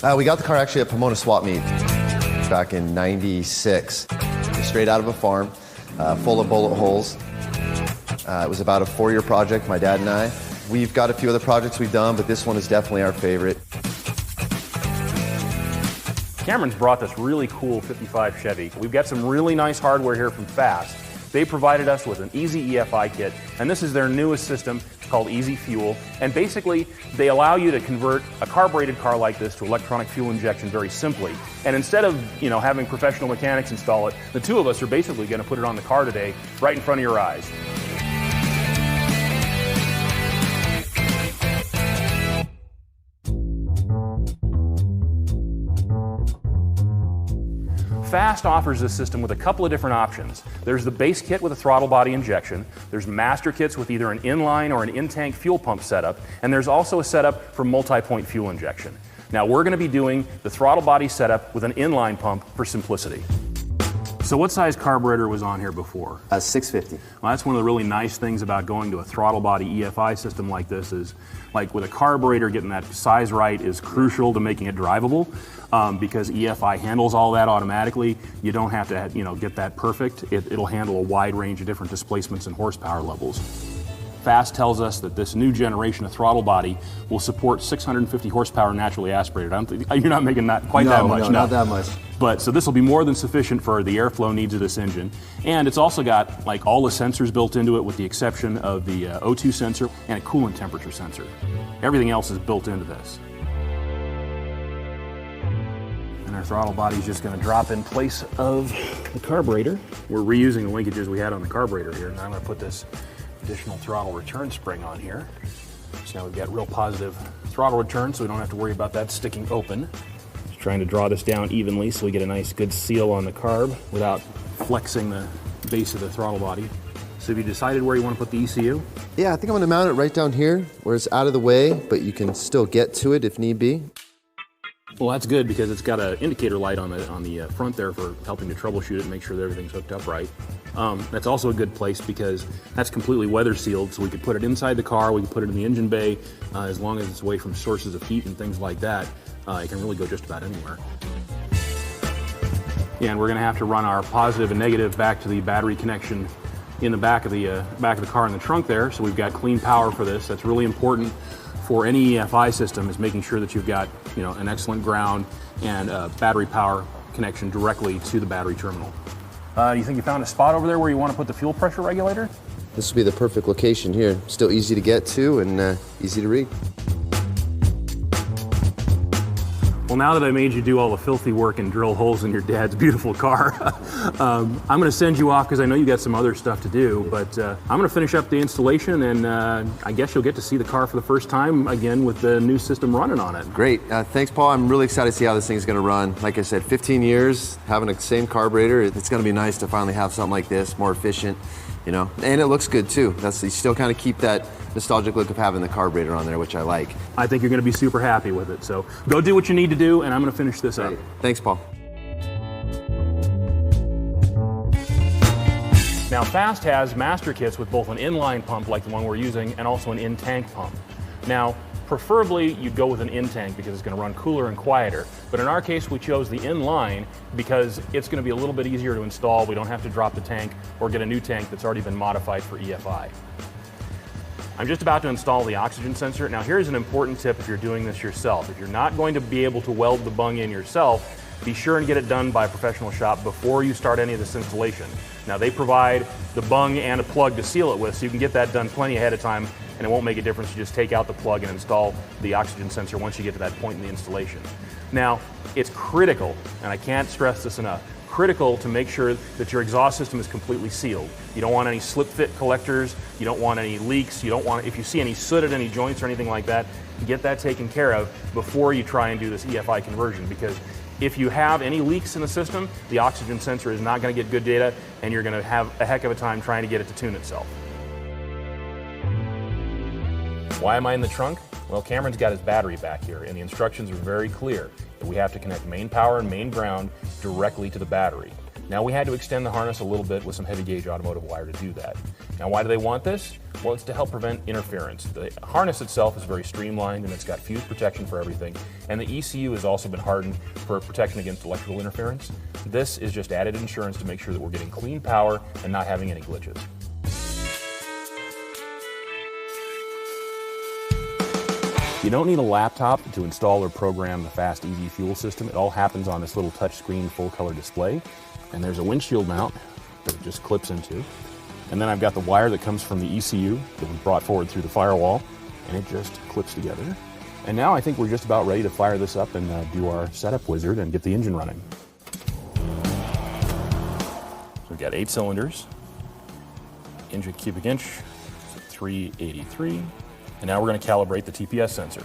We got the car actually at Pomona Swap Meet back in '96. Straight out of a farm, full of bullet holes. It was about a 4-year project, my dad and I. We've got a few other projects we've done, but this one is definitely our favorite. Cameron's brought this really cool 55 Chevy. We've got some really nice hardware here from Fast. They provided us with an EZ-EFI kit, and this is their newest system called EZ-Fuel. And basically, they allow you to convert a carbureted car like this to electronic fuel injection very simply. And instead of, having professional mechanics install it, the two of us are basically going to put it on the car today, right in front of your eyes. Fast offers this system with a couple of different options. There's the base kit with a throttle body injection, there's master kits with either an inline or an in-tank fuel pump setup, and there's also a setup for multi-point fuel injection. Now we're going to be doing the throttle body setup with an inline pump for simplicity. So what size carburetor was on here before? 650. Well, that's one of the really nice things about going to a throttle body EFI system like this is, like with a carburetor, getting that size right is crucial to making it drivable because EFI handles all that automatically. You don't have to get that perfect. It'll handle a wide range of different displacements and horsepower levels. Fast tells us that this new generation of throttle body will support 650 horsepower naturally aspirated. You're not making that quite that much. No, not that much. But so this will be more than sufficient for the airflow needs of this engine. And it's also got all the sensors built into it with the exception of the O2 sensor and a coolant temperature sensor. Everything else is built into this. And our throttle body is just going to drop in place of the carburetor. We're reusing the linkages we had on the carburetor here, and I'm going to put this additional throttle return spring on here. So now we've got real positive throttle return, so we don't have to worry about that sticking open. Just trying to draw this down evenly so we get a nice good seal on the carb without flexing the base of the throttle body. So have you decided where you want to put the ECU? Yeah, I think I'm going to mount it right down here where it's out of the way, but you can still get to it if need be. Well, that's good because it's got an indicator light on the front there for helping to troubleshoot it and make sure that everything's hooked up right. That's also a good place because that's completely weather sealed, so we could put it inside the car, we could put it in the engine bay, as long as it's away from sources of heat and things like that. It can really go just about anywhere. Yeah, and we're going to have to run our positive and negative back to the battery connection in the back of the car in the trunk there, so we've got clean power for this. That's really important for any EFI system, is making sure that you've got an excellent ground and battery power connection directly to the battery terminal. You think you found a spot over there where you want to put the fuel pressure regulator? This will be the perfect location here. Still easy to get to and easy to read. Well, now that I made you do all the filthy work and drill holes in your dad's beautiful car, I'm going to send you off because I know you got some other stuff to do, but I'm going to finish up the installation and I guess you'll get to see the car for the first time again with the new system running on it. Great. Thanks, Paul. I'm really excited to see how this thing's going to run. Like I said, 15 years, having the same carburetor, it's going to be nice to finally have something like this, more efficient, and it looks good too. You still kind of keep that nostalgic look of having the carburetor on there, which I like. I think you're going to be super happy with it. So go do what you need to do, and I'm going to finish this up. Thanks, Paul. Now, Fast has master kits with both an inline pump like the one we're using and also an in-tank pump. Now, preferably you'd go with an in-tank because it's going to run cooler and quieter. But in our case, we chose the inline because it's going to be a little bit easier to install. We don't have to drop the tank or get a new tank that's already been modified for EFI. I'm just about to install the oxygen sensor. Now here's an important tip if you're doing this yourself. If you're not going to be able to weld the bung in yourself, be sure and get it done by a professional shop before you start any of this installation. Now they provide the bung and a plug to seal it with, so you can get that done plenty ahead of time and it won't make a difference. You just take out the plug and install the oxygen sensor once you get to that point in the installation. Now, it's critical, and I can't stress this enough, critical to make sure that your exhaust system is completely sealed. You don't want any slip fit collectors, you don't want any leaks, you don't want, if you see any soot at any joints or anything like that, get that taken care of before you try and do this EFI conversion, because if you have any leaks in the system, the oxygen sensor is not going to get good data and you're going to have a heck of a time trying to get it to tune itself. Why am I in the trunk? Well, Cameron's got his battery back here and the instructions are very clear that we have to connect main power and main ground directly to the battery. Now we had to extend the harness a little bit with some heavy gauge automotive wire to do that. Now why do they want this? Well, it's to help prevent interference. The harness itself is very streamlined and it's got fuse protection for everything. And the ECU has also been hardened for protection against electrical interference. This is just added insurance to make sure that we're getting clean power and not having any glitches. You don't need a laptop to install or program the fast EV fuel system. It all happens on this little touchscreen full color display. And there's a windshield mount that it just clips into. And then I've got the wire that comes from the ECU that was brought forward through the firewall, and it just clips together. And now I think we're just about ready to fire this up and do our setup wizard and get the engine running. So we've got 8 cylinders, engine cubic inch, 383. And now we're going to calibrate the TPS sensor.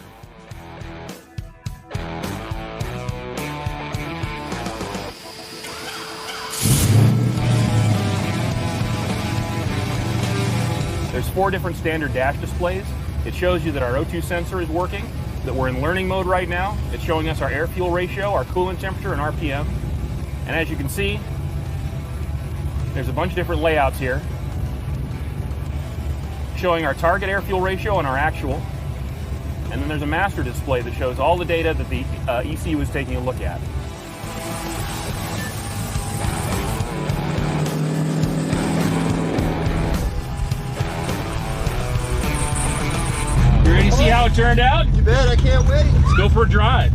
There's 4 different standard dash displays. It shows you that our O2 sensor is working, that we're in learning mode right now. It's showing us our air-fuel ratio, our coolant temperature, and RPM. And as you can see, there's a bunch of different layouts here, showing our target air-fuel ratio and our actual. And then there's a master display that shows all the data that the ECU is taking a look at. You ready to see how it turned out? You bet, I can't wait. Let's go for a drive.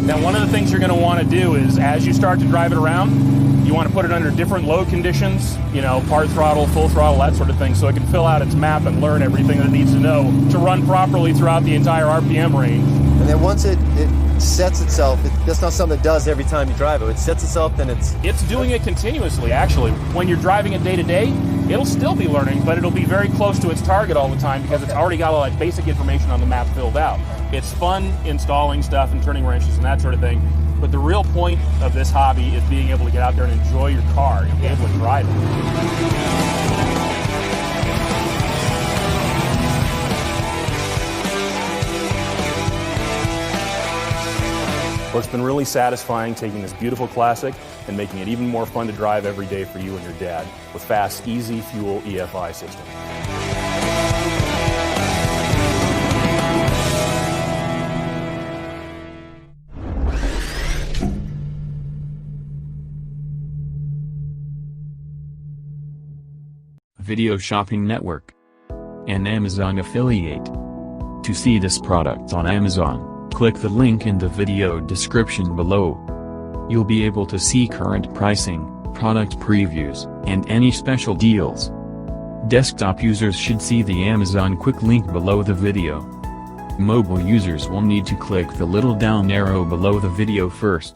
Now, one of the things you're going to want to do is, as you start to drive it around, you want to put it under different load conditions, you know, part throttle, full throttle, that sort of thing, so it can fill out its map and learn everything that it needs to know to run properly throughout the entire RPM range. And then once it sets itself, that's not something it does every time you drive it. It sets itself, then it's doing it continuously, actually. When you're driving it day to day, it'll still be learning, but it'll be very close to its target all the time because it's already got all that basic information on the map filled out. It's fun installing stuff and turning wrenches and that sort of thing, but the real point of this hobby is being able to get out there and enjoy your car and be able to drive it. Well, it's been really satisfying taking this beautiful classic and making it even more fun to drive every day for you and your dad with fast, easy fuel EFI system. Video Shopping Network, an Amazon affiliate. To see this product on Amazon, click the link in the video description below. You'll be able to see current pricing, product previews, and any special deals. Desktop users should see the Amazon quick link below the video. Mobile users will need to click the little down arrow below the video first.